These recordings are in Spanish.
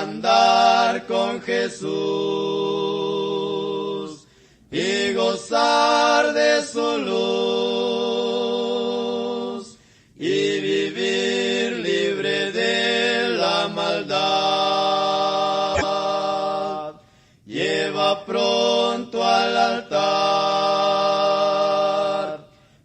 andar con Jesús y gozar de su luz y vivir libre de la maldad. Lleva pronto al altar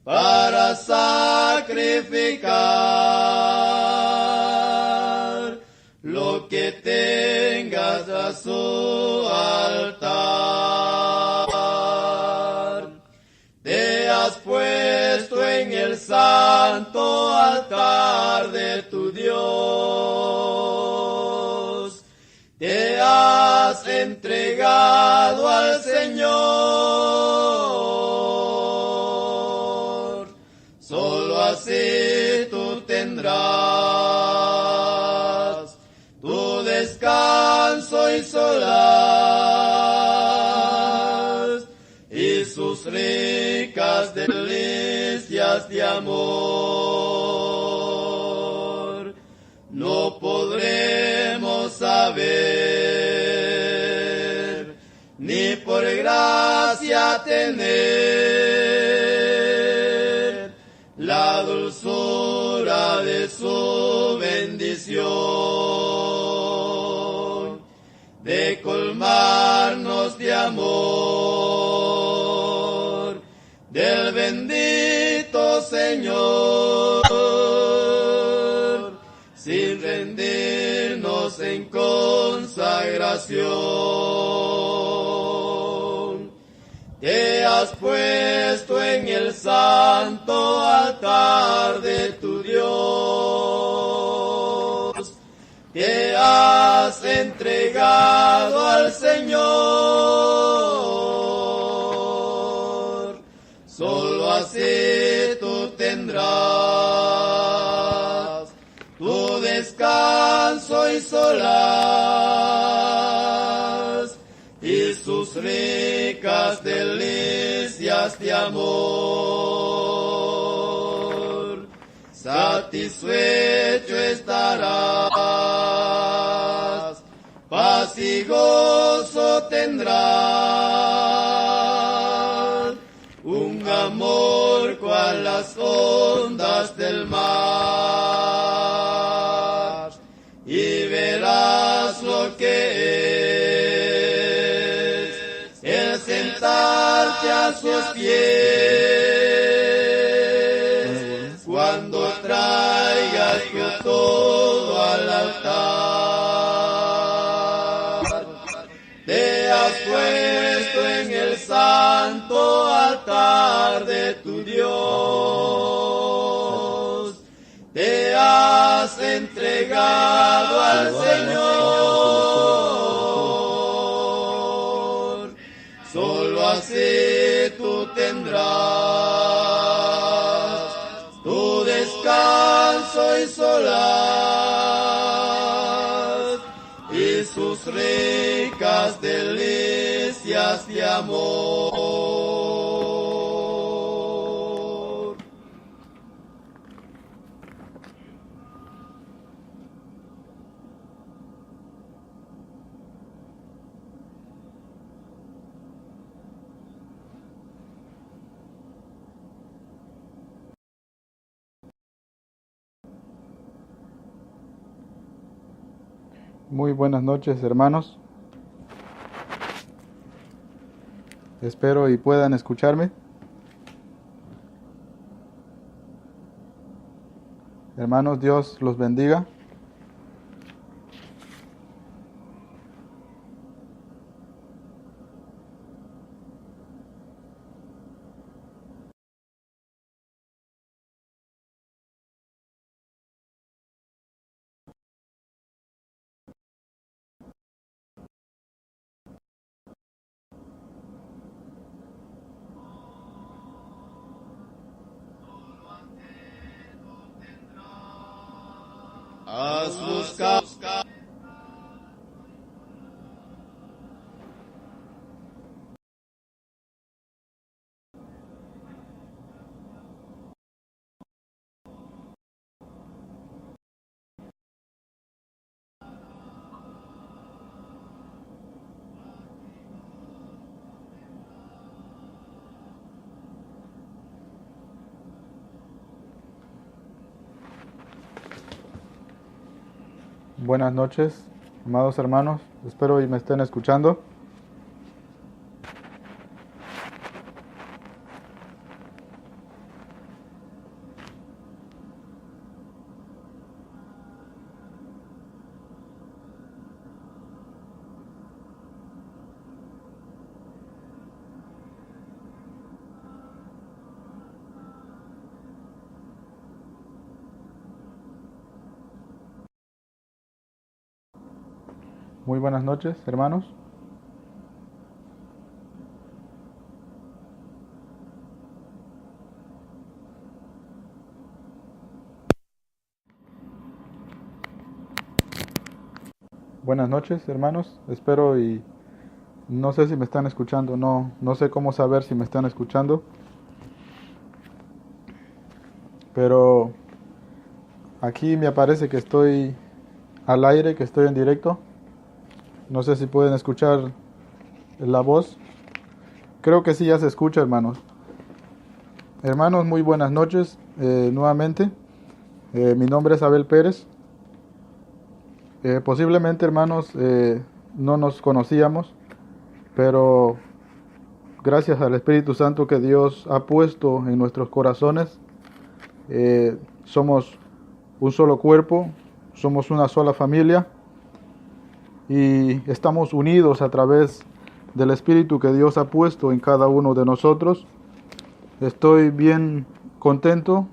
para sacrificar lo que tengas a su altar. Te has puesto en el santo altar de tu Dios. Te has entregado al Señor. Solo así tú tendrás tu descanso y solaz y sus ricas delicias de amor. No podremos saber ni por gracia tener la dulzura de su bendición, de colmarnos de amor, del bendito Señor, sin rendirnos en consagración. Te has puesto en el santo altar de tu Dios. Te has entregado al Señor. Solo así tú tendrás tu descanso y solaz y sus ricas delicias de amor. Satisfecho estarás, paz y gozo tendrás, un amor cual las ondas del mar, y verás lo que es el sentarte a sus pies, cuando traigas tú todo al altar. Te has puesto en el santo altar de tu Dios. Te has entregado al Señor. Solo así tú tendrás tu descanso y solaz y sus ricas delicias de amor. Muy buenas noches, hermanos. Espero y puedan escucharme. Hermanos, Dios los bendiga. Has buscado Buenas noches, amados hermanos. Espero y me estén escuchando. Muy buenas noches, hermanos. Buenas noches, hermanos. Espero y no sé si me están escuchando. No sé cómo saber si me están escuchando. Pero aquí me aparece que estoy al aire, que estoy en directo. No sé si pueden escuchar la voz. Creo que sí ya se escucha, hermanos. Hermanos, muy buenas noches nuevamente. Mi nombre es Abel Pérez. Posiblemente, hermanos, no nos conocíamos, pero gracias al Espíritu Santo que Dios ha puesto en nuestros corazones, somos un solo cuerpo, somos una sola familia y estamos unidos a través del Espíritu que Dios ha puesto en cada uno de nosotros. Estoy bien contento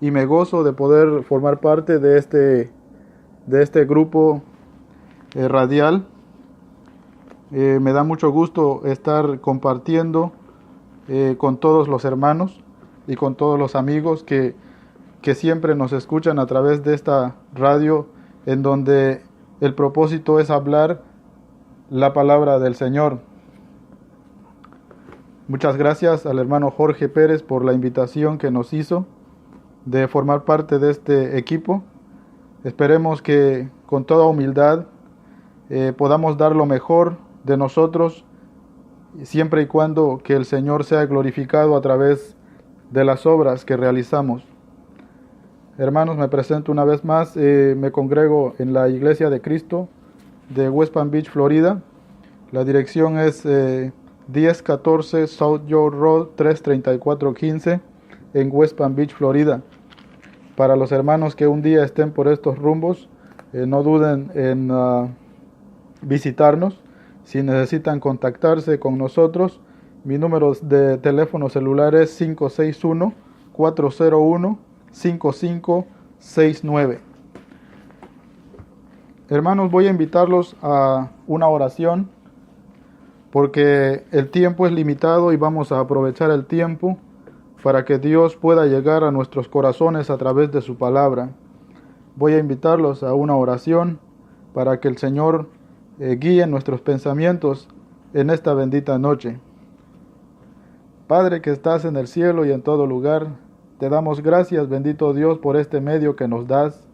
y me gozo de poder formar parte de este grupo radial. Me da mucho gusto estar compartiendo con todos los hermanos y con todos los amigos que siempre nos escuchan a través de esta radio, en donde el propósito es hablar la palabra del Señor. Muchas gracias al hermano Jorge Pérez por la invitación que nos hizo de formar parte de este equipo. Esperemos que con toda humildad podamos dar lo mejor de nosotros, siempre y cuando que el Señor sea glorificado a través de las obras que realizamos. Hermanos, me presento una vez más. Me congrego en la Iglesia de Cristo de West Palm Beach, Florida. La dirección es 1014 South York Road 33415 en West Palm Beach, Florida. Para los hermanos que un día estén por estos rumbos, no duden en visitarnos. Si necesitan contactarse con nosotros, mi número de teléfono celular es 561-401-5569. Hermanos, voy a invitarlos a una oración, porque el tiempo es limitado y vamos a aprovechar el tiempo para que Dios pueda llegar a nuestros corazones a través de su palabra. Voy a invitarlos a una oración para que el Señor guíe nuestros pensamientos en esta bendita noche. Padre que estás en el cielo y en todo lugar, te damos gracias, bendito Dios, por este medio que nos das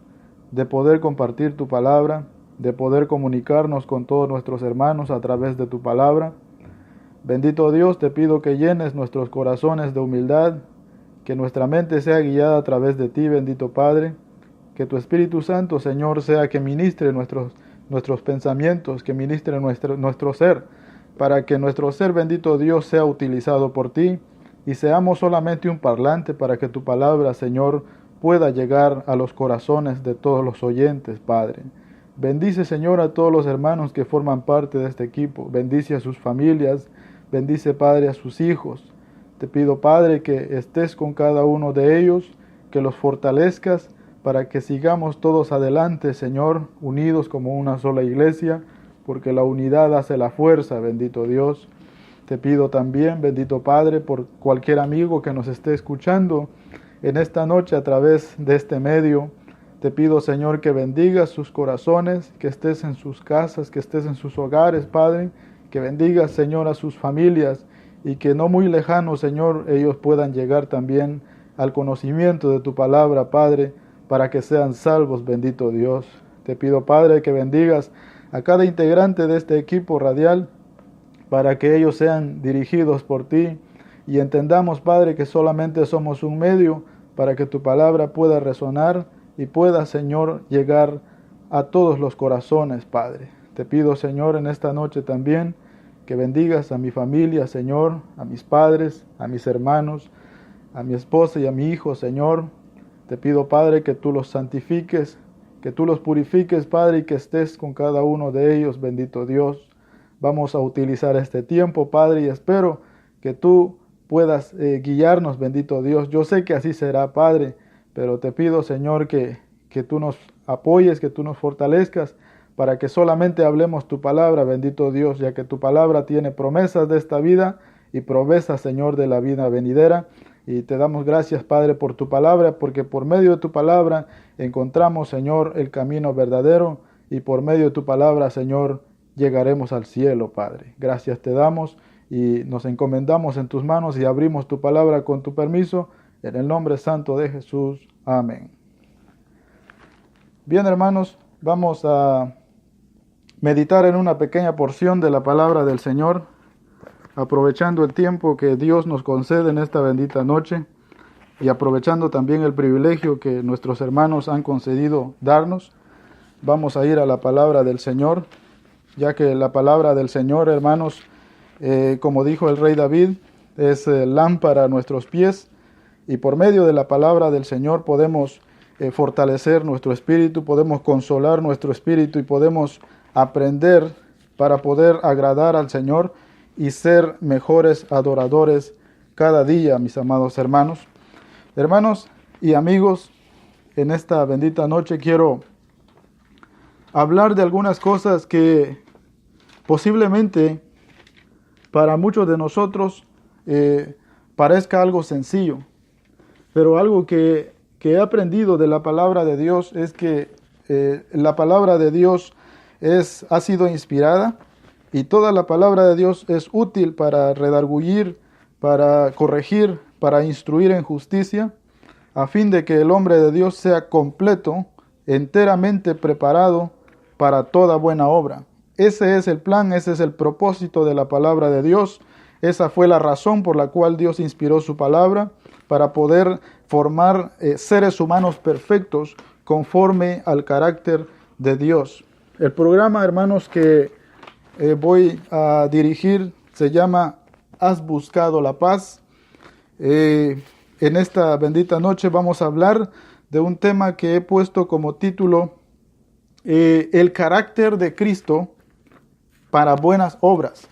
de poder compartir tu palabra, de poder comunicarnos con todos nuestros hermanos a través de tu palabra. Bendito Dios, te pido que llenes nuestros corazones de humildad, que nuestra mente sea guiada a través de ti, bendito Padre, que tu Espíritu Santo, Señor, sea que ministre nuestros pensamientos, que ministre nuestro ser, para que nuestro ser, bendito Dios, sea utilizado por ti y seamos solamente un parlante para que tu palabra, Señor, pueda llegar a los corazones de todos los oyentes, Padre. Bendice, Señor, a todos los hermanos que forman parte de este equipo. Bendice a sus familias. Bendice, Padre, a sus hijos. Te pido, Padre, que estés con cada uno de ellos, que los fortalezcas para que sigamos todos adelante, Señor, unidos como una sola iglesia, porque la unidad hace la fuerza, bendito Dios. Te pido también, bendito Padre, por cualquier amigo que nos esté escuchando en esta noche a través de este medio. Te pido, Señor, que bendigas sus corazones, que estés en sus casas, que estés en sus hogares, Padre, que bendigas, Señor, a sus familias y que no muy lejano, Señor, ellos puedan llegar también al conocimiento de tu palabra, Padre, para que sean salvos, bendito Dios. Te pido, Padre, que bendigas a cada integrante de este equipo radial, para que ellos sean dirigidos por ti y entendamos, Padre, que solamente somos un medio para que tu palabra pueda resonar y pueda, Señor, llegar a todos los corazones, Padre. Te pido, Señor, en esta noche también que bendigas a mi familia, Señor, a mis padres, a mis hermanos, a mi esposa y a mi hijo, Señor. Te pido, Padre, que tú los santifiques, que tú los purifiques, Padre, y que estés con cada uno de ellos, bendito Dios. Vamos a utilizar este tiempo, Padre, y espero que tú puedas guiarnos, bendito Dios. Yo sé que así será, Padre, pero te pido, Señor, que tú nos apoyes, que tú nos fortalezcas, para que solamente hablemos tu palabra, bendito Dios, ya que tu palabra tiene promesas de esta vida y promesas, Señor, de la vida venidera. Y te damos gracias, Padre, por tu palabra, porque por medio de tu palabra encontramos, Señor, el camino verdadero, y por medio de tu palabra, Señor, llegaremos al cielo, Padre. Gracias te damos y nos encomendamos en tus manos y abrimos tu palabra con tu permiso, en el nombre santo de Jesús. Amén. Bien, hermanos, vamos a meditar en una pequeña porción de la palabra del Señor, aprovechando el tiempo que Dios nos concede en esta bendita noche y aprovechando también el privilegio que nuestros hermanos han concedido darnos. Vamos a ir a la palabra del Señor, ya que la palabra del Señor, hermanos, como dijo el rey David, es lámpara a nuestros pies, y por medio de la palabra del Señor podemos fortalecer nuestro espíritu, podemos consolar nuestro espíritu y podemos aprender para poder agradar al Señor y ser mejores adoradores cada día, mis amados hermanos. Hermanos y amigos, en esta bendita noche quiero hablar de algunas cosas que posiblemente para muchos de nosotros parezca algo sencillo, pero algo que he aprendido de la palabra de Dios es que la palabra de Dios ha sido inspirada, y toda la palabra de Dios es útil para redarguir, para corregir, para instruir en justicia, a fin de que el hombre de Dios sea completo, enteramente preparado para toda buena obra. Ese es el plan, ese es el propósito de la palabra de Dios. Esa fue la razón por la cual Dios inspiró su palabra, para poder formar seres humanos perfectos conforme al carácter de Dios. El programa, hermanos, que voy a dirigir se llama ¿Has buscado la paz? En esta bendita noche vamos a hablar de un tema que he puesto como título el carácter de Cristo para buenas obras.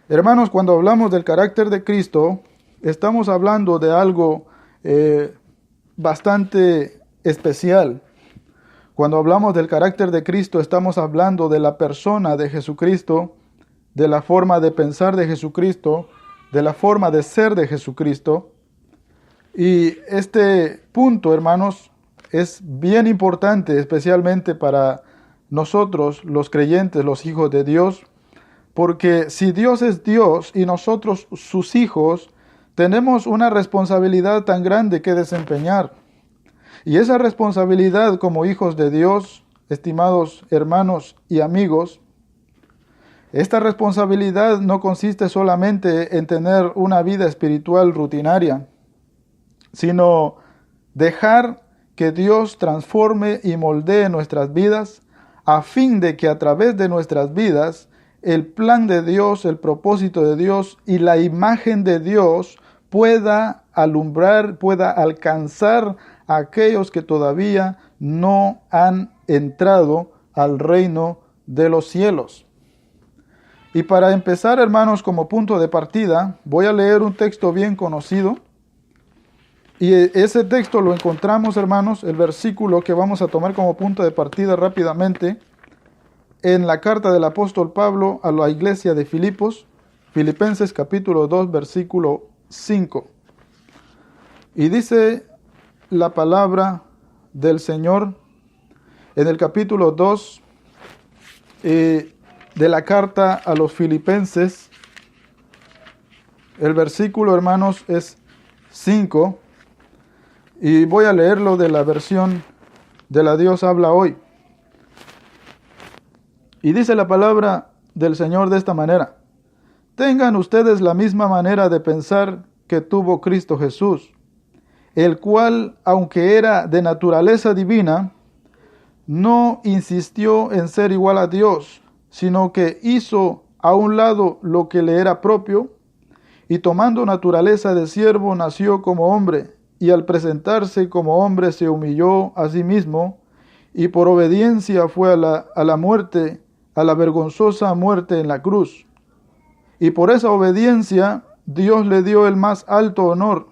Hermanos, cuando hablamos del carácter de Cristo, estamos hablando de algo bastante especial. Cuando hablamos del carácter de Cristo, estamos hablando de la persona de Jesucristo, de la forma de pensar de Jesucristo, de la forma de ser de Jesucristo. Y este punto, hermanos, es bien importante, especialmente para nosotros, los creyentes, los hijos de Dios, porque si Dios es Dios y nosotros sus hijos, tenemos una responsabilidad tan grande que desempeñar. Y esa responsabilidad como hijos de Dios, estimados hermanos y amigos, esta responsabilidad no consiste solamente en tener una vida espiritual rutinaria, sino dejar que Dios transforme y moldee nuestras vidas, a fin de que a través de nuestras vidas el plan de Dios, el propósito de Dios y la imagen de Dios pueda alumbrar, pueda alcanzar a aquellos que todavía no han entrado al reino de los cielos. Y para empezar, hermanos, como punto de partida, voy a leer un texto bien conocido. Y ese texto lo encontramos, hermanos, el versículo que vamos a tomar como punto de partida rápidamente, en la carta del apóstol Pablo a la iglesia de Filipos, Filipenses capítulo 2, versículo 5. Y dice la palabra del Señor en el capítulo 2 de la carta a los Filipenses. El versículo, hermanos, es 5. Y voy a leerlo de la versión de la Dios habla hoy. Y dice la palabra del Señor de esta manera: tengan ustedes la misma manera de pensar que tuvo Cristo Jesús, el cual, aunque era de naturaleza divina, no insistió en ser igual a Dios, sino que hizo a un lado lo que le era propio, y tomando naturaleza de siervo nació como hombre, y al presentarse como hombre se humilló a sí mismo, y por obediencia fue a la muerte, a la vergonzosa muerte en la cruz. Y por esa obediencia Dios le dio el más alto honor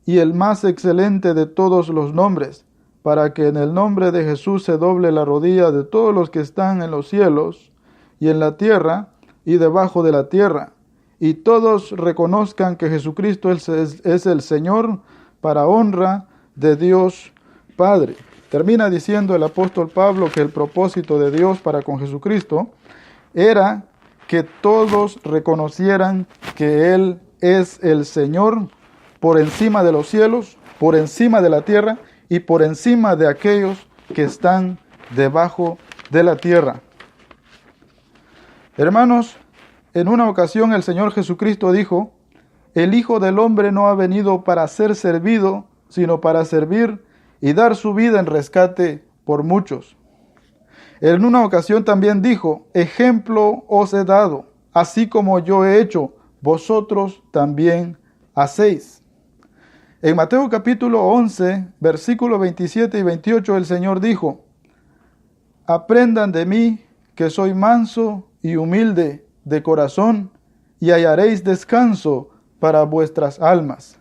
y el más excelente de todos los nombres, para que en el nombre de Jesús se doble la rodilla de todos los que están en los cielos y en la tierra y debajo de la tierra, y todos reconozcan que Jesucristo es el Señor, para honra de Dios Padre. Termina diciendo el apóstol Pablo que el propósito de Dios para con Jesucristo era que todos reconocieran que Él es el Señor por encima de los cielos, por encima de la tierra y por encima de aquellos que están debajo de la tierra. Hermanos, en una ocasión el Señor Jesucristo dijo: el Hijo del Hombre no ha venido para ser servido, sino para servir y dar su vida en rescate por muchos. En una ocasión también dijo: ejemplo os he dado, así como yo he hecho, vosotros también hacéis. En Mateo capítulo 11, versículos 27 y 28, el Señor dijo: aprendan de mí, que soy manso y humilde de corazón, y hallaréis descanso para vuestras almas.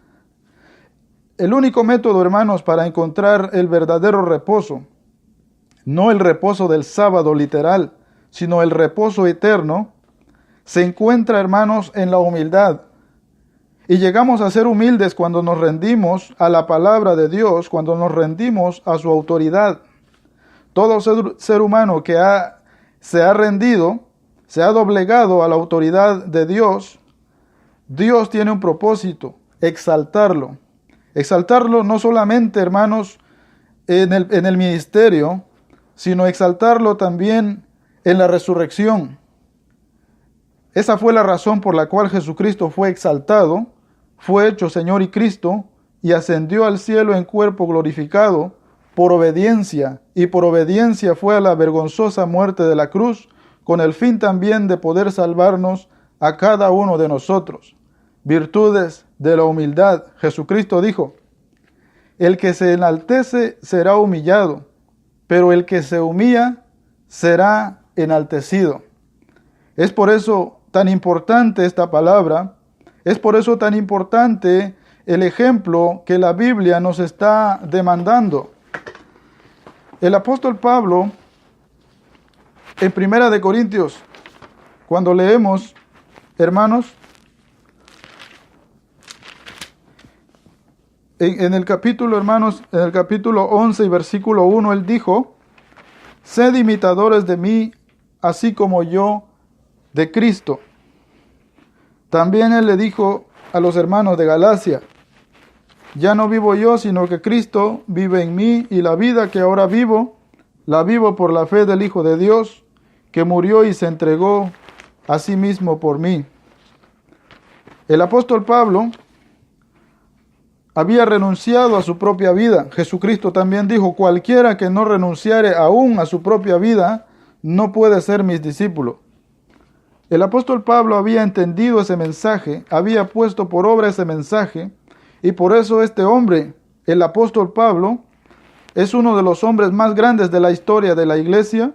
El único método, hermanos, para encontrar el verdadero reposo, no el reposo del sábado literal, sino el reposo eterno, se encuentra, hermanos, en la humildad. Y llegamos a ser humildes cuando nos rendimos a la palabra de Dios, cuando nos rendimos a su autoridad. Todo ser humano que se ha rendido, se ha doblegado a la autoridad de Dios, Dios tiene un propósito: exaltarlo. Exaltarlo no solamente, hermanos, en el ministerio, sino exaltarlo también en la resurrección. Esa fue la razón por la cual Jesucristo fue exaltado, fue hecho Señor y Cristo, y ascendió al cielo en cuerpo glorificado por obediencia, y por obediencia fue a la vergonzosa muerte de la cruz, con el fin también de poder salvarnos a cada uno de nosotros. Virtudes de la humildad. Jesucristo dijo: el que se enaltece será humillado, pero el que se humilla será enaltecido. Es por eso tan importante esta palabra, es por eso tan importante el ejemplo que la Biblia nos está demandando. El apóstol Pablo, en 1 Corintios, cuando leemos, hermanos, en el capítulo, hermanos, en el capítulo 11 y versículo 1, él dijo: sed imitadores de mí, así como yo de Cristo. También él le dijo a los hermanos de Galacia: ya no vivo yo, sino que Cristo vive en mí, y la vida que ahora vivo, la vivo por la fe del Hijo de Dios, que murió y se entregó a sí mismo por mí. El apóstol Pablo había renunciado a su propia vida. Jesucristo también dijo: cualquiera que no renunciare aún a su propia vida, no puede ser mis discípulos. El apóstol Pablo había entendido ese mensaje, había puesto por obra ese mensaje, y por eso este hombre, el apóstol Pablo, es uno de los hombres más grandes de la historia de la iglesia.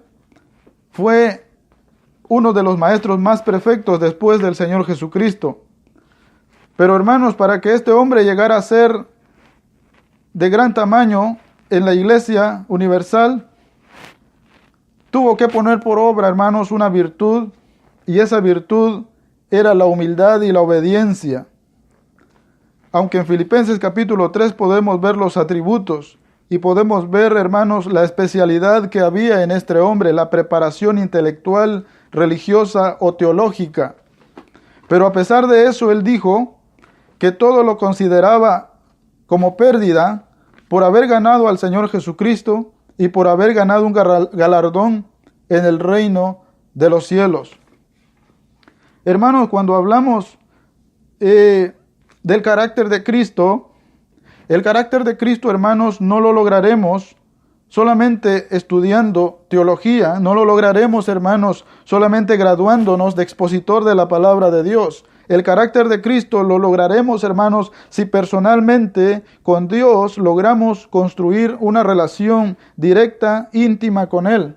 Fue uno de los maestros más perfectos después del Señor Jesucristo. Pero hermanos, para que este hombre llegara a ser de gran tamaño en la iglesia universal, tuvo que poner por obra, hermanos, una virtud, y esa virtud era la humildad y la obediencia. Aunque en Filipenses capítulo 3 podemos ver los atributos y podemos ver, hermanos, la especialidad que había en este hombre, la preparación intelectual, religiosa o teológica. Pero a pesar de eso, él dijo que todo lo consideraba como pérdida por haber ganado al Señor Jesucristo y por haber ganado un galardón en el reino de los cielos. Hermanos, cuando hablamos del carácter de Cristo, el carácter de Cristo, hermanos, no lo lograremos solamente estudiando teología, no lo lograremos, hermanos, solamente graduándonos de expositor de la palabra de Dios. El carácter de Cristo lo lograremos, hermanos, si personalmente con Dios logramos construir una relación directa, íntima con Él.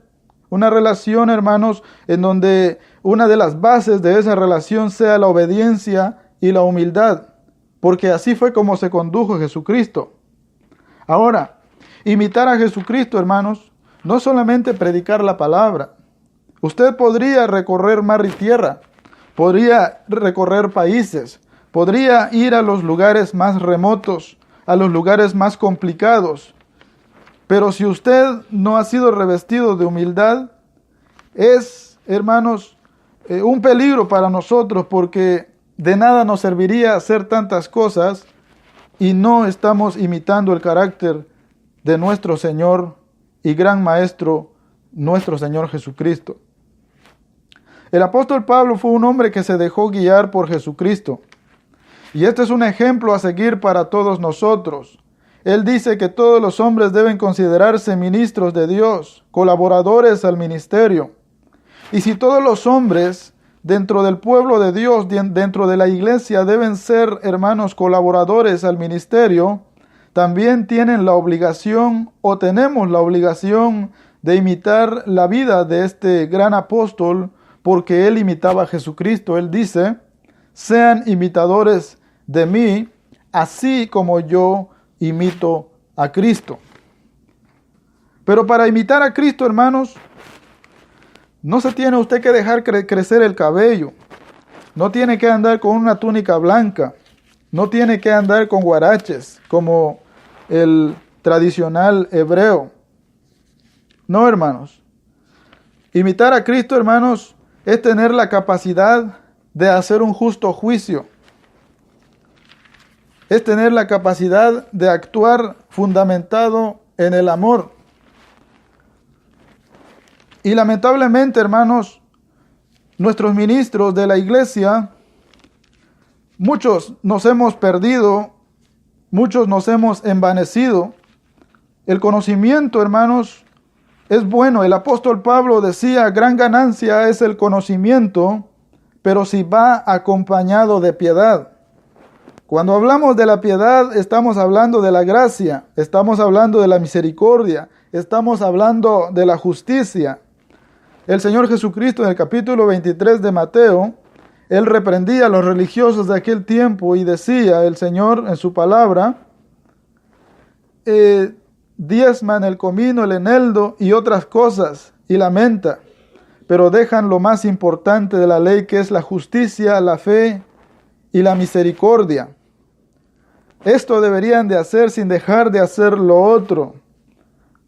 Una relación, hermanos, en donde una de las bases de esa relación sea la obediencia y la humildad, porque así fue como se condujo Jesucristo. Ahora, imitar a Jesucristo, hermanos, no solamente predicar la palabra. Usted podría recorrer mar y tierra, podría recorrer países, podría ir a los lugares más remotos, a los lugares más complicados. Pero si usted no ha sido revestido de humildad, es, hermanos, un peligro para nosotros, porque de nada nos serviría hacer tantas cosas y no estamos imitando el carácter de nuestro Señor y gran Maestro, nuestro Señor Jesucristo. El apóstol Pablo fue un hombre que se dejó guiar por Jesucristo. Y este es un ejemplo a seguir para todos nosotros. Él dice que todos los hombres deben considerarse ministros de Dios, colaboradores al ministerio. Y si todos los hombres dentro del pueblo de Dios, dentro de la iglesia, deben ser, hermanos, colaboradores al ministerio, también tienen la obligación o tenemos la obligación de imitar la vida de este gran apóstol, porque él imitaba a Jesucristo. Él dice, sean imitadores de mí, así como yo imito a Cristo. Pero para imitar a Cristo, hermanos, no se tiene usted que dejar crecer el cabello. No tiene que andar con una túnica blanca. No tiene que andar con guaraches, como el tradicional hebreo. No, hermanos. Imitar a Cristo, hermanos, es tener la capacidad de hacer un justo juicio. Es tener la capacidad de actuar fundamentado en el amor. Y lamentablemente, hermanos, nuestros ministros de la iglesia, muchos nos hemos perdido, muchos nos hemos envanecido. El conocimiento, hermanos, es bueno. El apóstol Pablo decía, gran ganancia es el conocimiento, pero si va acompañado de piedad. Cuando hablamos de la piedad, estamos hablando de la gracia, estamos hablando de la misericordia, estamos hablando de la justicia. El Señor Jesucristo en el capítulo 23 de Mateo, Él reprendía a los religiosos de aquel tiempo y decía el Señor en su palabra, diezman el comino, el eneldo y otras cosas, y lamenta, pero dejan lo más importante de la ley, que es la justicia, la fe y la misericordia. Esto deberían de hacer sin dejar de hacer lo otro.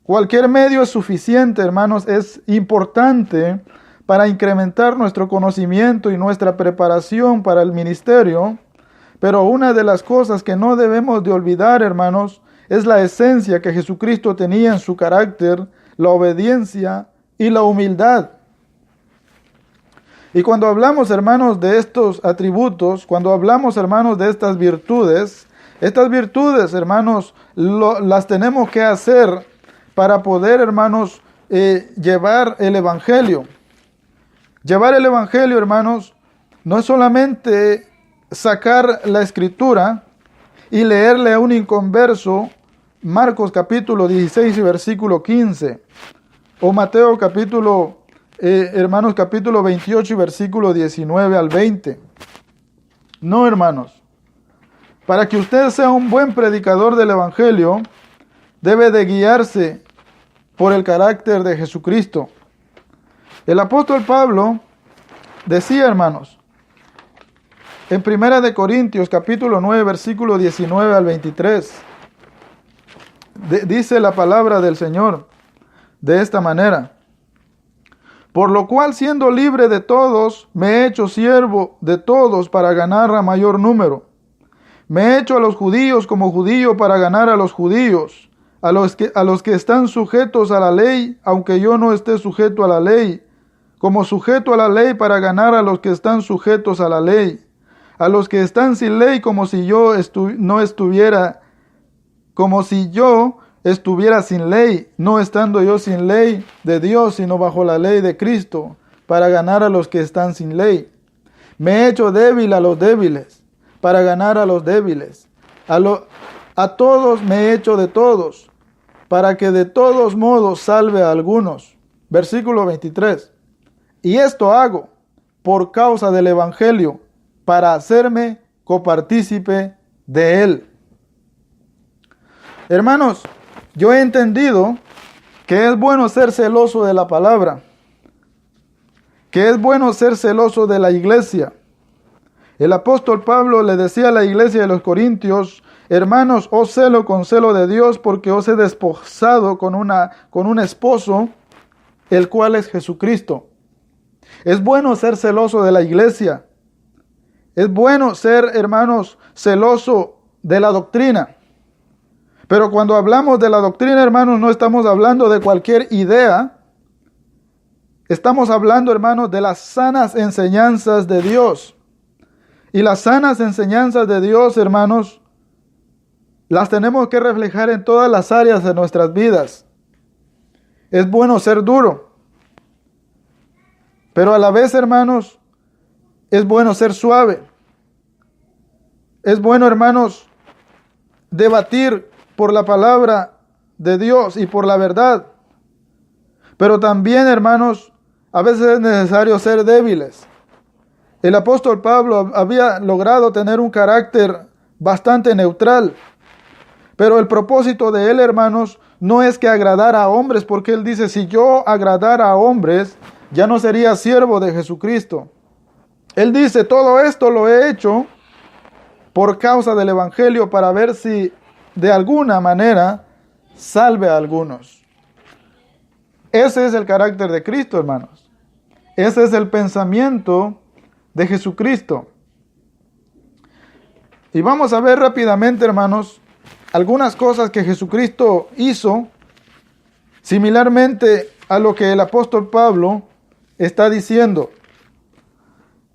Cualquier medio es suficiente, hermanos, es importante para incrementar nuestro conocimiento y nuestra preparación para el ministerio, pero una de las cosas que no debemos de olvidar, hermanos, es la esencia que Jesucristo tenía en su carácter, la obediencia y la humildad. Y cuando hablamos, hermanos, de estos atributos, cuando hablamos, hermanos, de estas virtudes, hermanos, las tenemos que hacer para poder, hermanos, llevar el Evangelio. Llevar el Evangelio, hermanos, no es solamente sacar la Escritura y leerle a un inconverso Marcos capítulo 16 y versículo 15, o Mateo capítulo 28 y versículo 19 al 20. No, hermanos. Para que usted sea un buen predicador del Evangelio, debe de guiarse por el carácter de Jesucristo. El apóstol Pablo decía, hermanos, en 1 de Corintios capítulo 9, versículo 19 al 23, dice la palabra del Señor de esta manera: por lo cual, siendo libre de todos, me he hecho siervo de todos para ganar a mayor número. Me he hecho a los judíos como judío para ganar a los judíos, a los que están sujetos a la ley, aunque yo no esté sujeto a la ley, como sujeto a la ley para ganar a los que están sujetos a la ley, a los que están sin ley, como si yo estuviera sin ley, no estando yo sin ley de Dios, sino bajo la ley de Cristo, para ganar a los que están sin ley. Me he hecho débil a los débiles, para ganar a los débiles. A todos me he hecho de todos, para que de todos modos salve a algunos. Versículo 23. Y esto hago por causa del Evangelio, para hacerme copartícipe de él. Hermanos, yo he entendido que es bueno ser celoso de la palabra, que es bueno ser celoso de la iglesia. El apóstol Pablo le decía a la iglesia de los Corintios: hermanos, os celo con celo de Dios, porque os he desposado con un esposo, el cual es Jesucristo. Es bueno ser celoso de la iglesia. Es bueno ser, hermanos, celoso de la doctrina. Pero cuando hablamos de la doctrina, hermanos, no estamos hablando de cualquier idea. Estamos hablando, hermanos, de las sanas enseñanzas de Dios. Y las sanas enseñanzas de Dios, hermanos, las tenemos que reflejar en todas las áreas de nuestras vidas. Es bueno ser duro, pero a la vez, hermanos, es bueno ser suave. Es bueno, hermanos, debatir por la palabra de Dios y por la verdad. Pero también, hermanos, a veces es necesario ser débiles. El apóstol Pablo había logrado tener un carácter bastante neutral. Pero el propósito de él, hermanos, no es que agradara a hombres, porque él dice: si yo agradara a hombres, ya no sería siervo de Jesucristo. Él dice: todo esto lo he hecho por causa del Evangelio, para ver si de alguna manera salve a algunos. Ese es el carácter de Cristo, hermanos. Ese es el pensamiento de Jesucristo. Y vamos a ver rápidamente, hermanos, algunas cosas que Jesucristo hizo similarmente a lo que el apóstol Pablo está diciendo.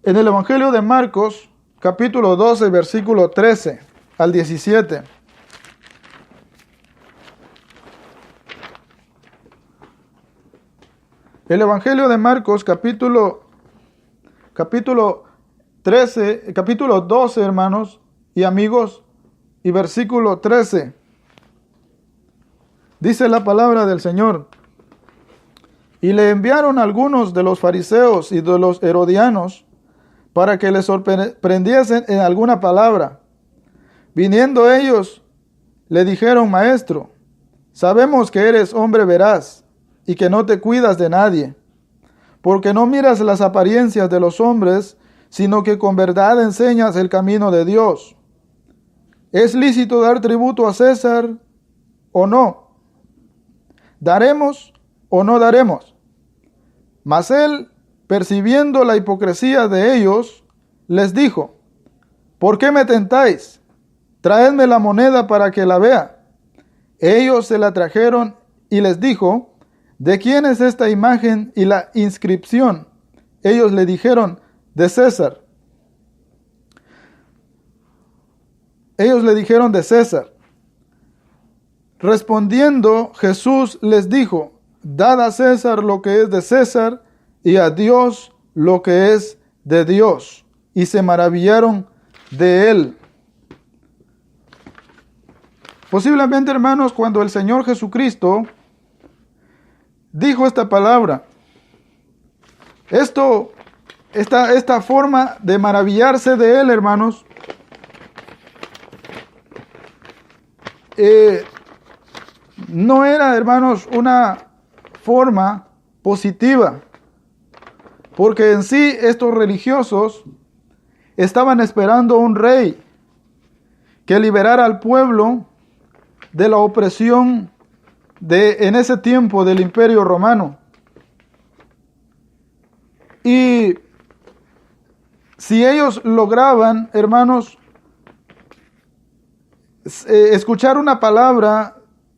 En el Evangelio de Marcos, capítulo 12, versículo 13 al 17. El Evangelio de Marcos, capítulo 12, hermanos y amigos, y versículo 13. Dice la palabra del Señor: y le enviaron algunos de los fariseos y de los herodianos para que le sorprendiesen en alguna palabra. Viniendo ellos, le dijeron: maestro, sabemos que eres hombre veraz y que no te cuidas de nadie, porque no miras las apariencias de los hombres, sino que con verdad enseñas el camino de Dios. ¿Es lícito dar tributo a César o no? ¿Daremos o no daremos? Mas él, percibiendo la hipocresía de ellos, les dijo: ¿por qué me tentáis? Traedme la moneda para que la vea. Ellos se la trajeron y les dijo: ¿de quién es esta imagen y la inscripción? Ellos le dijeron: de César. Ellos le dijeron: de César. Respondiendo, Jesús les dijo: dad a César lo que es de César, y a Dios lo que es de Dios. Y se maravillaron de él. Posiblemente, hermanos, cuando el Señor Jesucristo dijo esta palabra, esta forma de maravillarse de él, hermanos, no era, hermanos, una forma positiva, porque en sí estos religiosos estaban esperando un rey que liberara al pueblo de la opresión en ese tiempo del Imperio Romano. Y si ellos lograban, hermanos, escuchar una palabra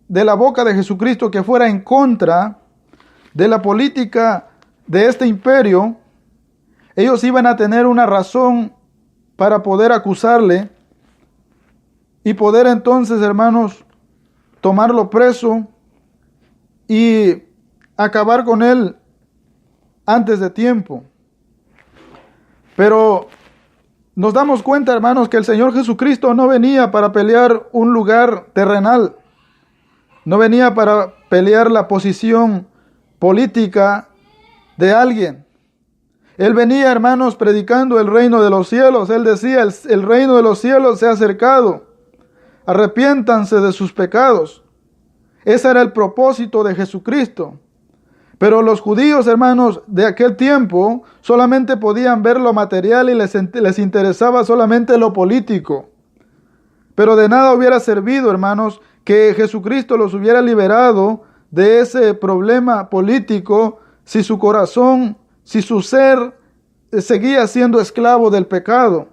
de la boca de Jesucristo que fuera en contra de la política de este imperio, ellos iban a tener una razón para poder acusarle y poder entonces, hermanos, tomarlo preso y acabar con él antes de tiempo. Pero nos damos cuenta, hermanos, que el Señor Jesucristo no venía para pelear un lugar terrenal. No venía para pelear la posición política de alguien. Él venía, hermanos, predicando el reino de los cielos. Él decía, el reino de los cielos se ha acercado. Arrepiéntanse de sus pecados. Ese era el propósito de Jesucristo. Pero los judíos, hermanos, de aquel tiempo solamente podían ver lo material y les interesaba solamente lo político. Pero de nada hubiera servido, hermanos, que Jesucristo los hubiera liberado de ese problema político si su corazón, si su ser seguía siendo esclavo del pecado.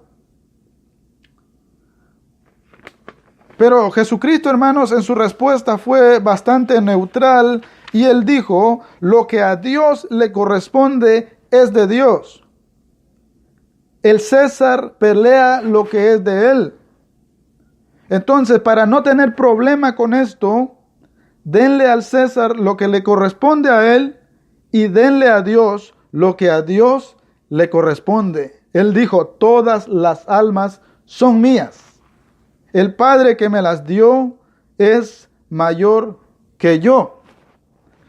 Pero Jesucristo, hermanos, en su respuesta fue bastante neutral y él dijo, lo que a Dios le corresponde es de Dios. El César pelea lo que es de él. Entonces, para no tener problema con esto, denle al César lo que le corresponde a él y denle a Dios lo que a Dios le corresponde. Él dijo, todas las almas son mías. El Padre que me las dio es mayor que yo.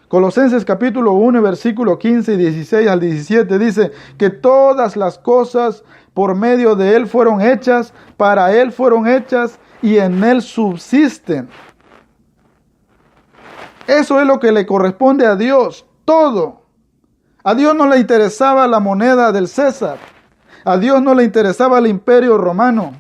Colosenses capítulo 1, versículo 15 y 16 al 17 dice que todas las cosas por medio de Él fueron hechas, para Él fueron hechas y en Él subsisten. Eso es lo que le corresponde a Dios, todo. A Dios no le interesaba la moneda del César. A Dios no le interesaba el imperio romano.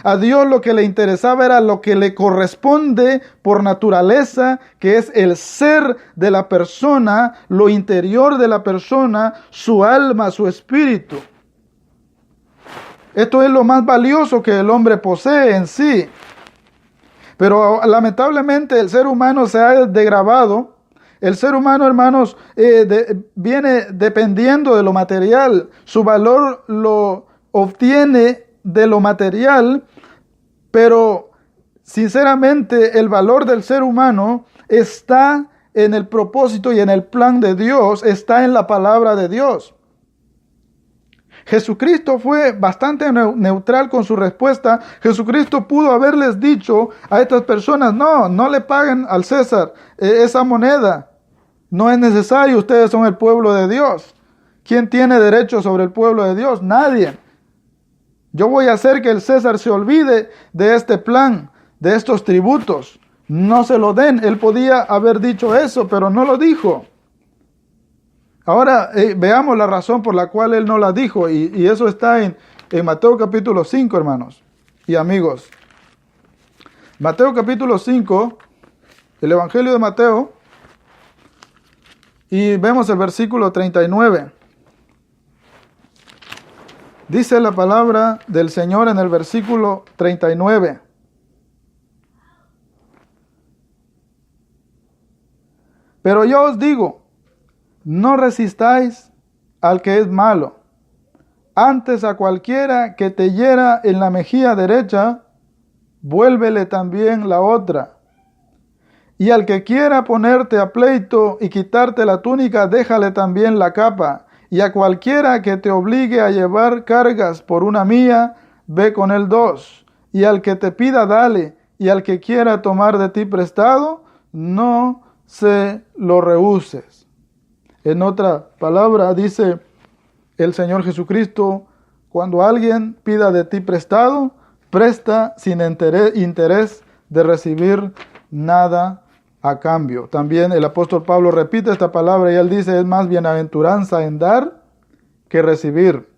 A Dios lo que le interesaba era lo que le corresponde por naturaleza, que es el ser de la persona, lo interior de la persona, su alma, su espíritu. Esto es lo más valioso que el hombre posee en sí. Pero lamentablemente el ser humano se ha degradado. El ser humano, hermanos, viene dependiendo de lo material. Su valor lo obtiene de lo material, pero sinceramente el valor del ser humano está en el propósito y en el plan de Dios, está en la palabra de Dios. Jesucristo fue bastante neutral con su respuesta. Jesucristo pudo haberles dicho a estas personas, no le paguen al César esa moneda. No es necesario, ustedes son el pueblo de Dios. ¿Quién tiene derecho sobre el pueblo de Dios? Nadie. Yo voy a hacer que el César se olvide de este plan, de estos tributos. No se lo den. Él podía haber dicho eso, pero no lo dijo. Ahora veamos la razón por la cual él no la dijo. Y eso está en Mateo capítulo 5, hermanos y amigos. Mateo capítulo 5, el Evangelio de Mateo. Y vemos el versículo 39. Dice la palabra del Señor en el versículo 39. Pero yo os digo, no resistáis al que es malo. Antes a cualquiera que te hiera en la mejilla derecha, vuélvele también la otra. Y al que quiera ponerte a pleito y quitarte la túnica, déjale también la capa. Y a cualquiera que te obligue a llevar cargas por una milla, ve con él 2. Y al que te pida, dale. Y al que quiera tomar de ti prestado, no se lo rehuses. En otra palabra, dice el Señor Jesucristo, cuando alguien pida de ti prestado, presta sin interés de recibir nada a cambio. También el apóstol Pablo repite esta palabra y él dice, es más bienaventuranza en dar que recibir.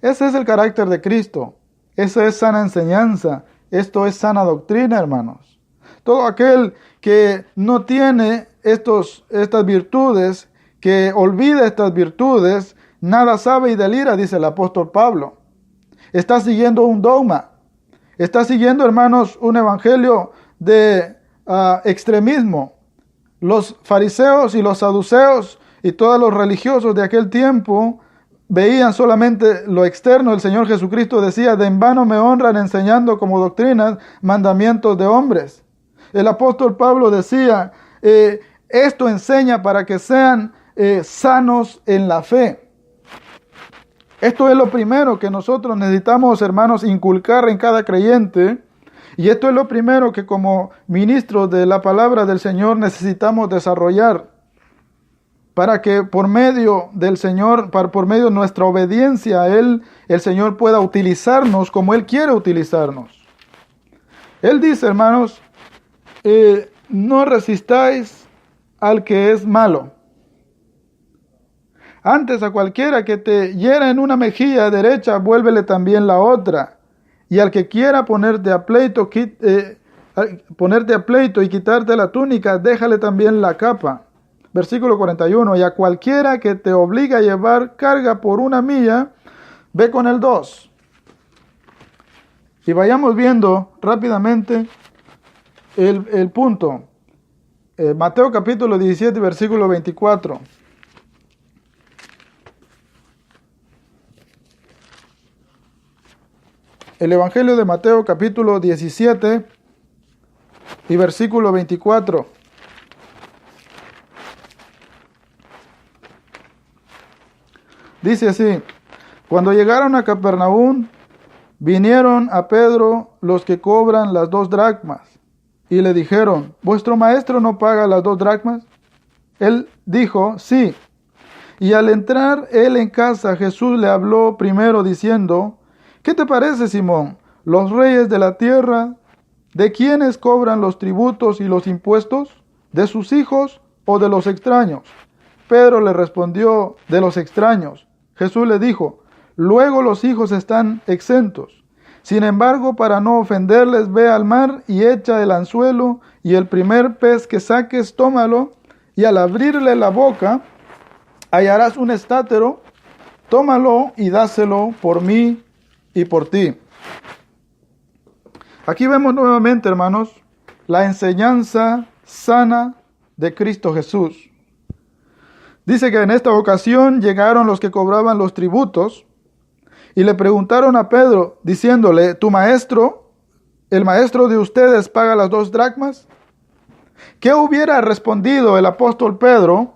Ese es el carácter de Cristo. Esa es sana enseñanza. Esto es sana doctrina, hermanos. Todo aquel que no tiene estas virtudes, que olvida estas virtudes, nada sabe y delira, dice el apóstol Pablo. Está siguiendo un dogma. Está siguiendo, hermanos, un evangelio de extremismo. Los fariseos y los saduceos y todos los religiosos de aquel tiempo veían solamente lo externo. El Señor Jesucristo decía, de en vano me honran enseñando como doctrinas mandamientos de hombres. el apóstol Pablo decía, esto enseña para que sean sanos en la fe. Esto es lo primero que nosotros necesitamos, hermanos, inculcar en cada creyente. Y esto es lo primero que como ministros de la palabra del Señor necesitamos desarrollar. Para que por medio del Señor, por medio de nuestra obediencia a Él, el Señor pueda utilizarnos como Él quiere utilizarnos. Él dice, hermanos, no resistáis al que es malo. Antes a cualquiera que te hiera en una mejilla derecha, vuélvele también la otra. Y al que quiera ponerte a pleito y quitarte la túnica, déjale también la capa. Versículo 41, y a cualquiera que te obligue a llevar carga por 1 milla, ve con el 2. Y vayamos viendo rápidamente el punto. Mateo capítulo 17, versículo 24. El Evangelio de Mateo capítulo 17 y versículo 24. Dice así, cuando llegaron a Capernaum, vinieron a Pedro los que cobran las 2 dracmas, y le dijeron, ¿vuestro maestro no paga las 2 dracmas? Él dijo, sí. Y al entrar él en casa, Jesús le habló primero diciendo, ¿qué te parece, Simón? ¿Los reyes de la tierra, de quiénes cobran los tributos y los impuestos? ¿De sus hijos o de los extraños? Pedro le respondió, de los extraños. Jesús le dijo, luego los hijos están exentos. Sin embargo, para no ofenderles, ve al mar y echa el anzuelo, y el primer pez que saques, tómalo, y al abrirle la boca, hallarás un estátero, tómalo y dáselo por mí y por ti. Aquí vemos nuevamente, hermanos, la enseñanza sana de Cristo Jesús. Dice que en esta ocasión llegaron los que cobraban los tributos y le preguntaron a Pedro, diciéndole, ¿tu maestro, el maestro de ustedes, paga las 2 dracmas? ¿Qué hubiera respondido el apóstol Pedro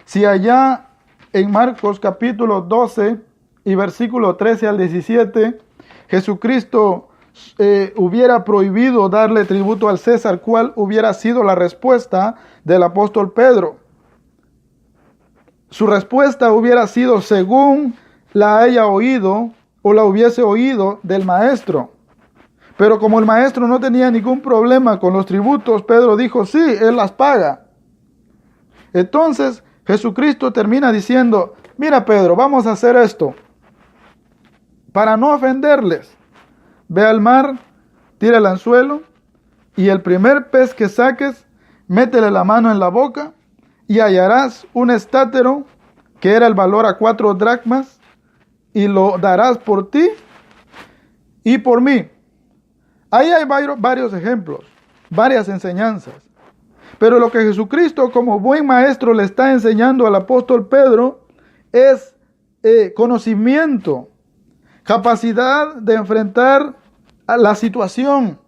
si allá en Marcos capítulo 12 y versículo 13 al 17, Jesucristo hubiera prohibido darle tributo al César? ¿Cuál hubiera sido la respuesta del apóstol Pedro? Su respuesta hubiera sido según la haya oído o la hubiese oído del maestro. Pero como el maestro no tenía ningún problema con los tributos, Pedro dijo, sí, él las paga. Entonces Jesucristo termina diciendo, mira Pedro, vamos a hacer esto. Para no ofenderles, ve al mar, tira el anzuelo, y el primer pez que saques, métele la mano en la boca, y hallarás un estátero que era el valor a 4 dracmas, y lo darás por ti y por mí. Ahí hay varios ejemplos, varias enseñanzas. Pero lo que Jesucristo como buen maestro le está enseñando al apóstol Pedro es conocimiento, capacidad de enfrentar a la situación,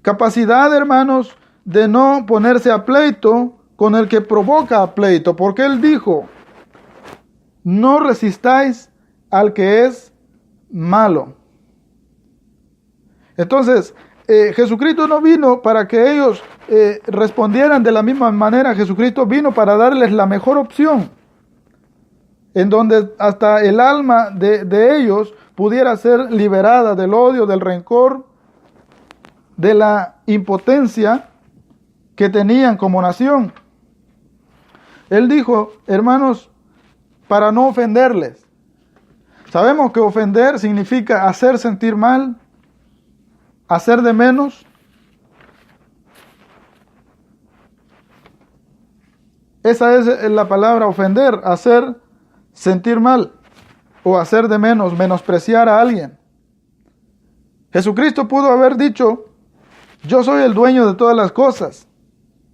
capacidad, hermanos, de no ponerse a pleito con el que provoca a pleito, porque él dijo, no resistáis al que es malo. Entonces, Jesucristo no vino para que ellos respondieran de la misma manera. Jesucristo vino para darles la mejor opción, en donde hasta el alma de ellos pudiera ser liberada del odio, del rencor, de la impotencia que tenían como nación. Él dijo, hermanos, para no ofenderles. Sabemos que ofender significa hacer sentir mal, hacer de menos. Esa es la palabra ofender, hacer sentir mal o hacer de menos, menospreciar a alguien. Jesucristo pudo haber dicho, yo soy el dueño de todas las cosas,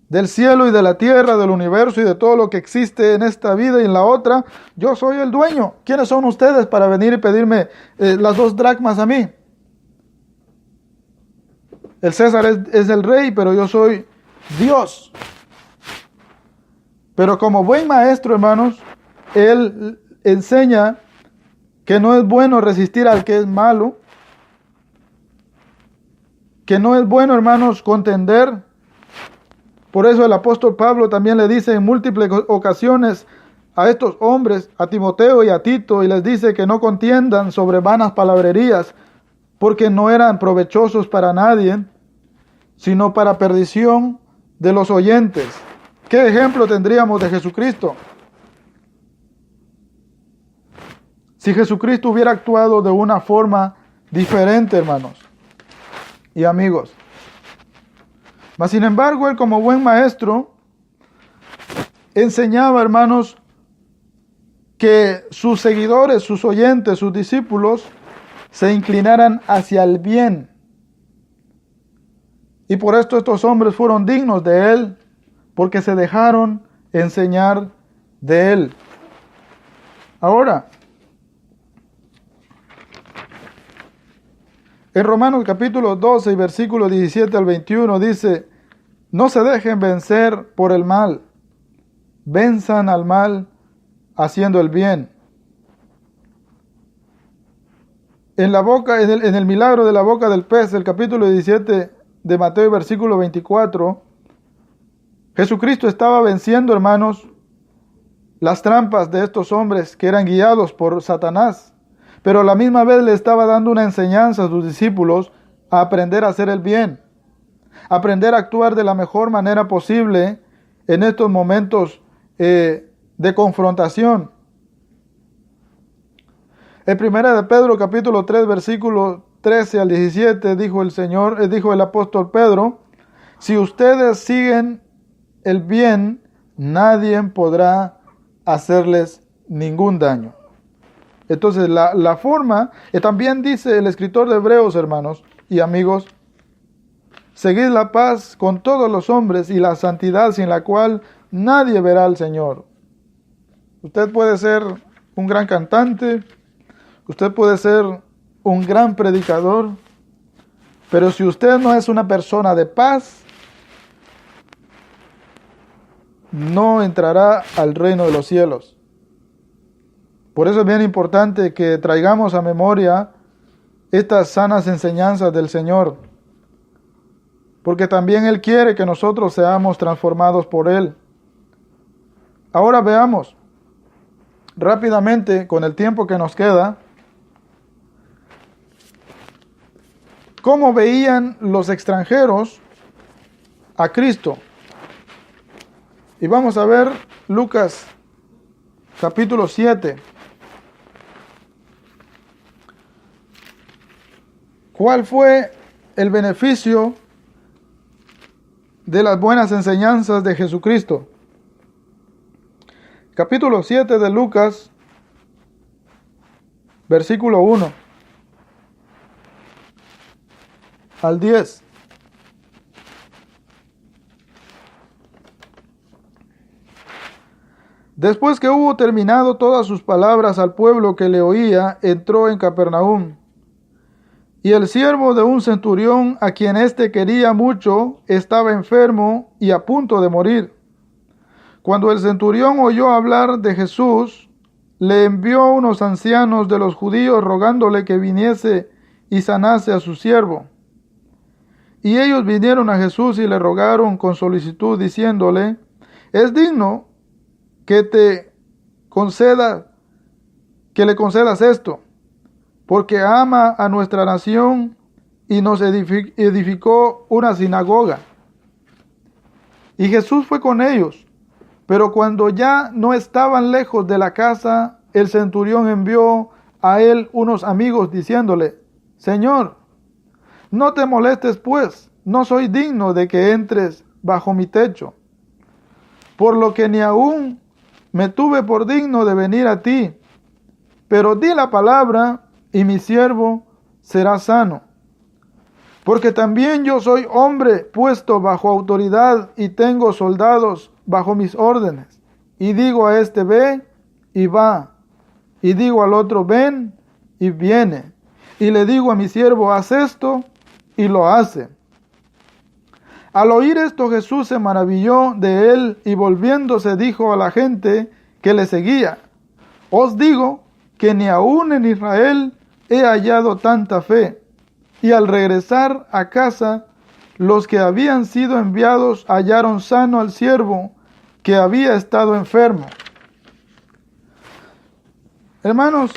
del cielo y de la tierra, del universo y de todo lo que existe en esta vida y en la otra. Yo soy el dueño. ¿Quiénes son ustedes para venir y pedirme las 2 dracmas a mí? El César es el rey, pero yo soy Dios. Pero como buen maestro, hermanos, él enseña que no es bueno resistir al que es malo, que no es bueno, hermanos, contender. Por eso el apóstol Pablo también le dice en múltiples ocasiones a estos hombres, a Timoteo y a Tito, y les dice que no contiendan sobre vanas palabrerías, porque no eran provechosos para nadie, sino para perdición de los oyentes. ¿Qué ejemplo tendríamos de Jesucristo? Si Jesucristo hubiera actuado de una forma diferente, hermanos y amigos. Mas sin embargo, él como buen maestro enseñaba, hermanos, que sus seguidores, sus oyentes, sus discípulos se inclinaran hacia el bien. Y por esto estos hombres fueron dignos de él, porque se dejaron enseñar de él. Ahora, en Romanos capítulo 12 y versículos 17 al 21 dice: no se dejen vencer por el mal, venzan al mal haciendo el bien. En el milagro de la boca del pez, el capítulo 17 de Mateo, versículo 24, Jesucristo estaba venciendo, hermanos, las trampas de estos hombres que eran guiados por Satanás, pero a la misma vez le estaba dando una enseñanza a sus discípulos a aprender a hacer el bien, aprender a actuar de la mejor manera posible en estos momentos de confrontación. En 1 de Pedro capítulo 3 versículo 13 al 17 dijo el apóstol Pedro: si ustedes siguen el bien, nadie podrá hacerles ningún daño. Entonces la forma, también dice el escritor de Hebreos, hermanos y amigos: seguid la paz con todos los hombres y la santidad, sin la cual nadie verá al Señor. Usted puede ser un gran cantante, usted puede ser un gran predicador, pero si usted no es una persona de paz, no entrará al reino de los cielos. Por eso es bien importante que traigamos a memoria estas sanas enseñanzas del Señor, porque también Él quiere que nosotros seamos transformados por Él. Ahora veamos rápidamente, con el tiempo que nos queda, cómo veían los extranjeros a Cristo. Y vamos a ver Lucas capítulo 7. ¿Cuál fue el beneficio de las buenas enseñanzas de Jesucristo? Capítulo 7 de Lucas, versículo 1 al 10. Después que hubo terminado todas sus palabras al pueblo que le oía, entró en Capernaum. Y el siervo de un centurión, a quien éste quería mucho, estaba enfermo y a punto de morir. Cuando el centurión oyó hablar de Jesús, le envió unos ancianos de los judíos rogándole que viniese y sanase a su siervo. Y ellos vinieron a Jesús y le rogaron con solicitud, diciéndole: es digno que le concedas esto, porque ama a nuestra nación y nos edificó una sinagoga. Y Jesús fue con ellos, pero cuando ya no estaban lejos de la casa, el centurión envió a él unos amigos diciéndole: Señor, no te molestes pues, no soy digno de que entres bajo mi techo, por lo que ni aún me tuve por digno de venir a ti, pero di la palabra y mi siervo será sano. Porque también yo soy hombre puesto bajo autoridad y tengo soldados bajo mis órdenes. Y digo a este: ve, y va. Y digo al otro: ven, y viene. Y le digo a mi siervo: haz esto, y lo hace. Al oír esto, Jesús se maravilló de él y volviéndose dijo a la gente que le seguía: os digo que ni aun en Israel he hallado tanta fe. Y al regresar a casa, los que habían sido enviados hallaron sano al siervo que había estado enfermo. Hermanos,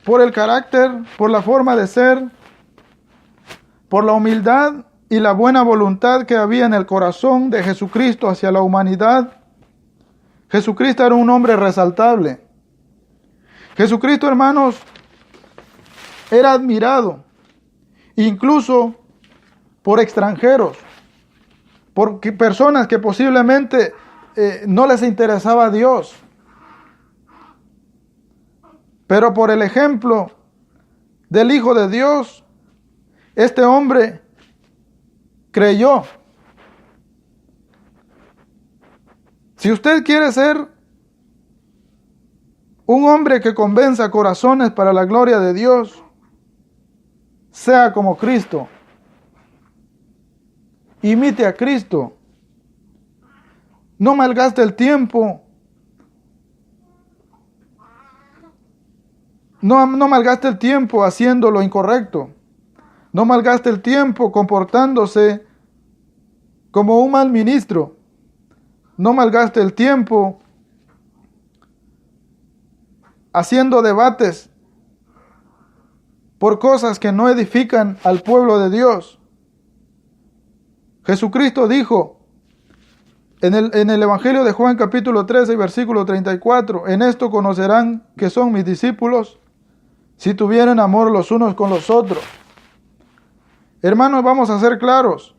por el carácter, por la forma de ser, por la humildad y la buena voluntad que había en el corazón de Jesucristo hacia la humanidad, Jesucristo era un hombre resaltable. Jesucristo, hermanos, era admirado, incluso por extranjeros, por personas que posiblemente no les interesaba a Dios. Pero por el ejemplo del Hijo de Dios, este hombre creyó. Si usted quiere ser un hombre que convenza corazones para la gloria de Dios, sea como Cristo. Imite a Cristo. No malgaste el tiempo. No malgaste el tiempo haciendo lo incorrecto. No malgaste el tiempo comportándose como un mal ministro. No malgaste el tiempo haciendo debates por cosas que no edifican al pueblo de Dios. Jesucristo dijo en el Evangelio de Juan capítulo 13, versículo 34, en esto conocerán que son mis discípulos, si tuvieran amor los unos con los otros. Hermanos, vamos a ser claros.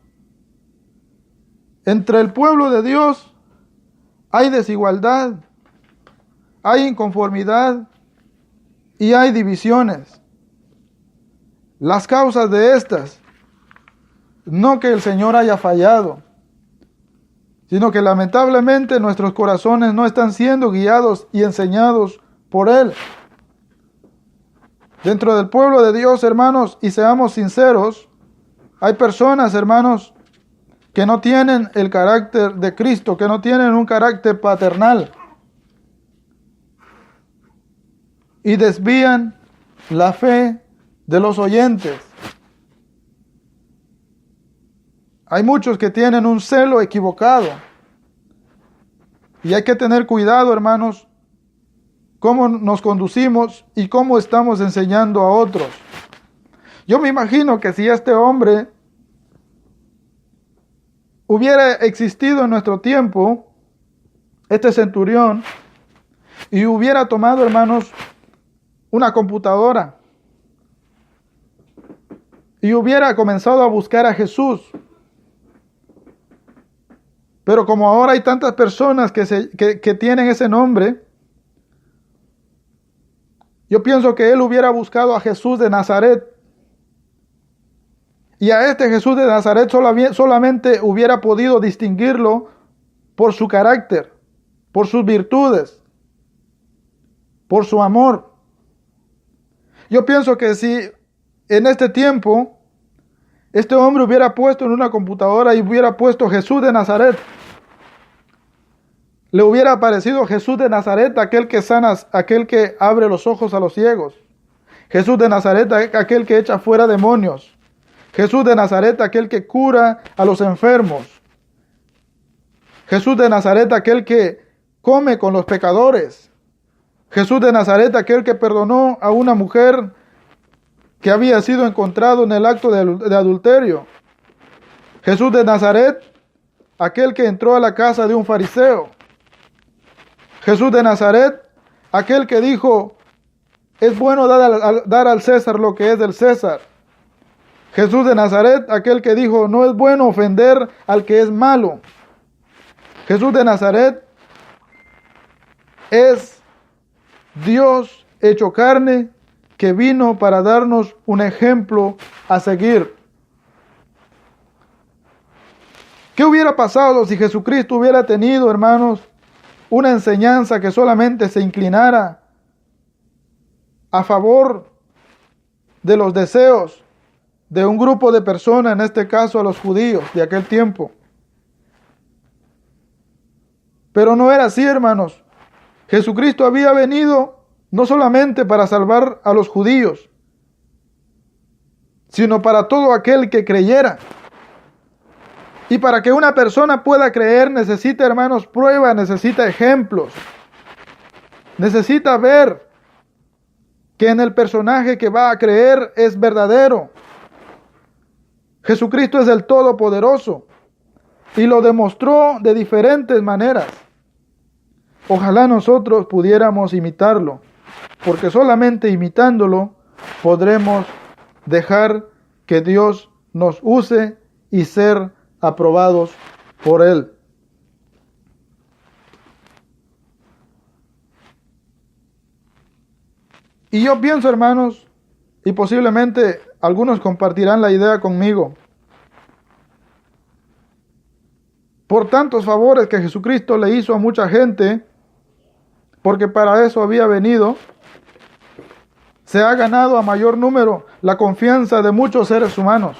Entre el pueblo de Dios hay desigualdad, hay inconformidad y hay divisiones. Las causas de estas, no que el Señor haya fallado, sino que lamentablemente nuestros corazones no están siendo guiados y enseñados por Él. Dentro del pueblo de Dios, hermanos, y seamos sinceros, hay personas, hermanos, que no tienen el carácter de Cristo, que no tienen un carácter paternal, y desvían la fe de los oyentes. Hay muchos que tienen un celo equivocado. Y hay que tener cuidado, hermanos, cómo nos conducimos y cómo estamos enseñando a otros. Yo me imagino que si este hombre hubiera existido en nuestro tiempo, este centurión, y hubiera tomado, hermanos, una computadora, y hubiera comenzado a buscar a Jesús. Pero como ahora hay tantas personas que tienen ese nombre, yo pienso que él hubiera buscado a Jesús de Nazaret. Y a este Jesús de Nazaret solamente hubiera podido distinguirlo por su carácter, por sus virtudes, por su amor. Yo pienso que si en este tiempo este hombre hubiera puesto en una computadora y hubiera puesto Jesús de Nazaret, le hubiera aparecido Jesús de Nazaret, aquel que sana, aquel que abre los ojos a los ciegos. Jesús de Nazaret, aquel que echa fuera demonios. Jesús de Nazaret, aquel que cura a los enfermos. Jesús de Nazaret, aquel que come con los pecadores. Jesús de Nazaret, aquel que perdonó a una mujer que había sido encontrado en el acto de adulterio. Jesús de Nazaret, aquel que entró a la casa de un fariseo. Jesús de Nazaret, aquel que dijo, es bueno dar al César lo que es del César. Jesús de Nazaret, aquel que dijo, no es bueno ofender al que es malo. Jesús de Nazaret es Dios hecho carne, que vino para darnos un ejemplo a seguir. ¿Qué hubiera pasado si Jesucristo hubiera tenido, hermanos, una enseñanza que solamente se inclinara a favor de los deseos de un grupo de personas, en este caso a los judíos de aquel tiempo. Pero no era así, hermanos. Jesucristo había venido no solamente para salvar a los judíos, sino para todo aquel que creyera. Y para que una persona pueda creer necesita, hermanos, pruebas, necesita ejemplos. Necesita ver que en el personaje que va a creer es verdadero. Jesucristo es el Todopoderoso y lo demostró de diferentes maneras. Ojalá nosotros pudiéramos imitarlo, porque solamente imitándolo podremos dejar que Dios nos use y ser aprobados por Él. Y yo pienso, hermanos, y posiblemente algunos compartirán la idea conmigo, por tantos favores que Jesucristo le hizo a mucha gente, porque para eso había venido, se ha ganado a mayor número la confianza de muchos seres humanos.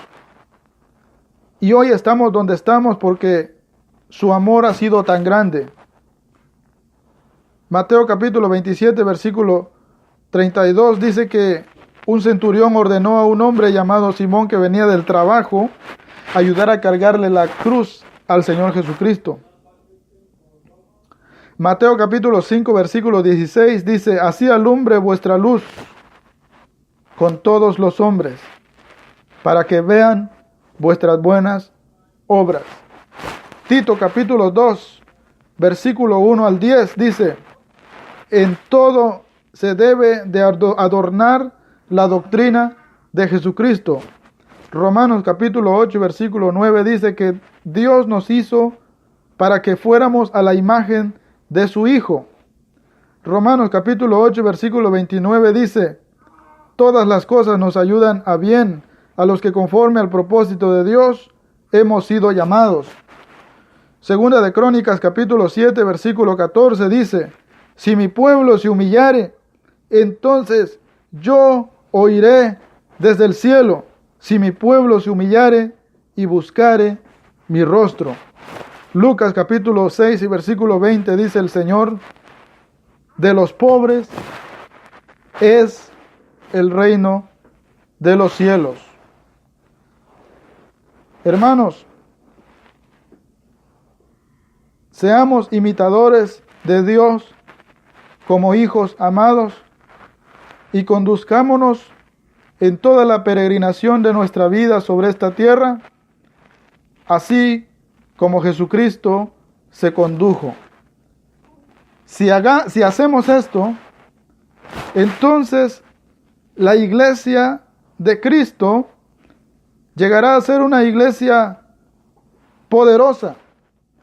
Y hoy estamos donde estamos porque su amor ha sido tan grande. Mateo capítulo 27, versículo 32 dice que un centurión ordenó a un hombre llamado Simón, que venía del trabajo, ayudar a cargarle la cruz al Señor Jesucristo. Mateo capítulo 5, versículo 16 dice: así alumbre vuestra luz con todos los hombres, para que vean vuestras buenas obras. Tito capítulo 2, versículo 1 al 10 dice: en todo se debe de adornar la doctrina de Jesucristo. Romanos capítulo 8, versículo 9 dice que Dios nos hizo para que fuéramos a la imagen de su Hijo. Romanos capítulo 8, versículo 29 dice: todas las cosas nos ayudan a bien a los que conforme al propósito de Dios hemos sido llamados. Segunda de Crónicas capítulo 7, versículo 14 dice: si mi pueblo se humillare, entonces yo oiré desde el cielo, si mi pueblo se humillare y buscare mi rostro. Lucas capítulo 6 y versículo 20 dice el Señor: de los pobres es el reino de los cielos. Hermanos, seamos imitadores de Dios como hijos amados y conduzcámonos en toda la peregrinación de nuestra vida sobre esta tierra, así como Jesucristo se condujo. Si hacemos esto, entonces la iglesia de Cristo llegará a ser una iglesia poderosa.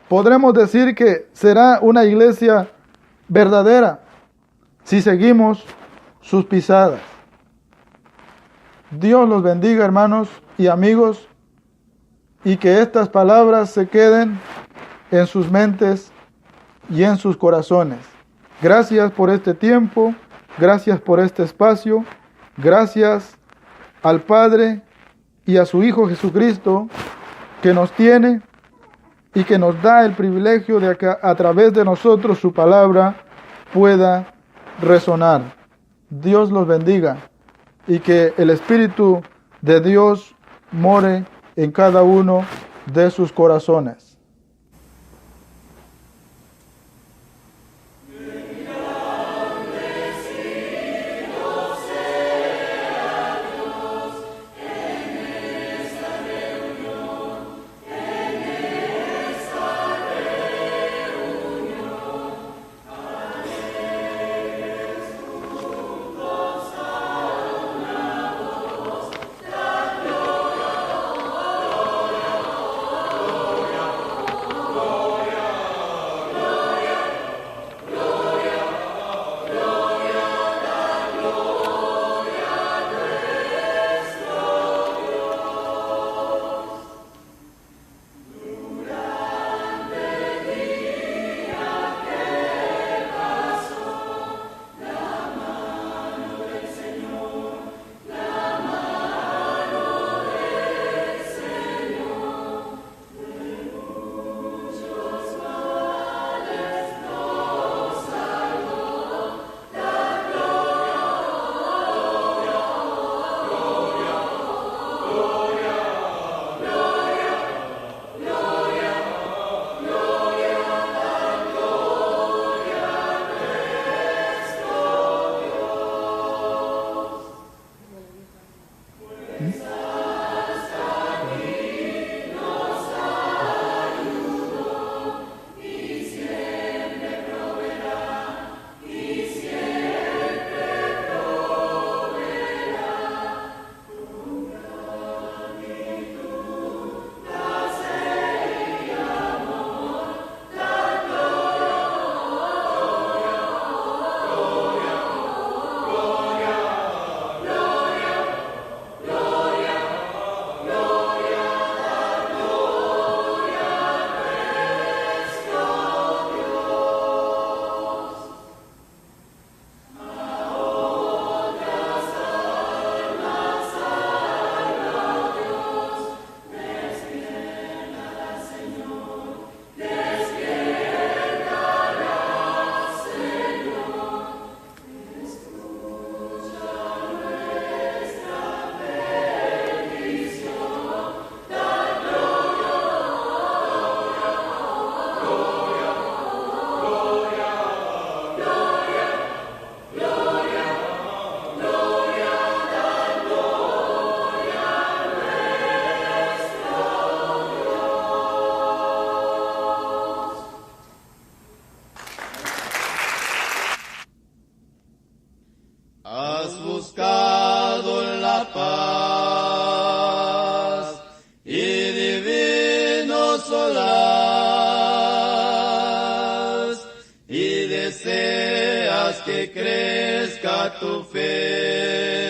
Podremos decir que será una iglesia verdadera si seguimos sus pisadas. Dios los bendiga, hermanos y amigos, y que estas palabras se queden en sus mentes y en sus corazones. Gracias por este tiempo, gracias por este espacio, gracias al Padre y a su Hijo Jesucristo, que nos tiene y que nos da el privilegio de que a través de nosotros su palabra pueda resonar. Dios los bendiga y que el Espíritu de Dios more en cada uno de sus corazones. has buscado la paz y divino solaz, y deseas que crezca tu fe.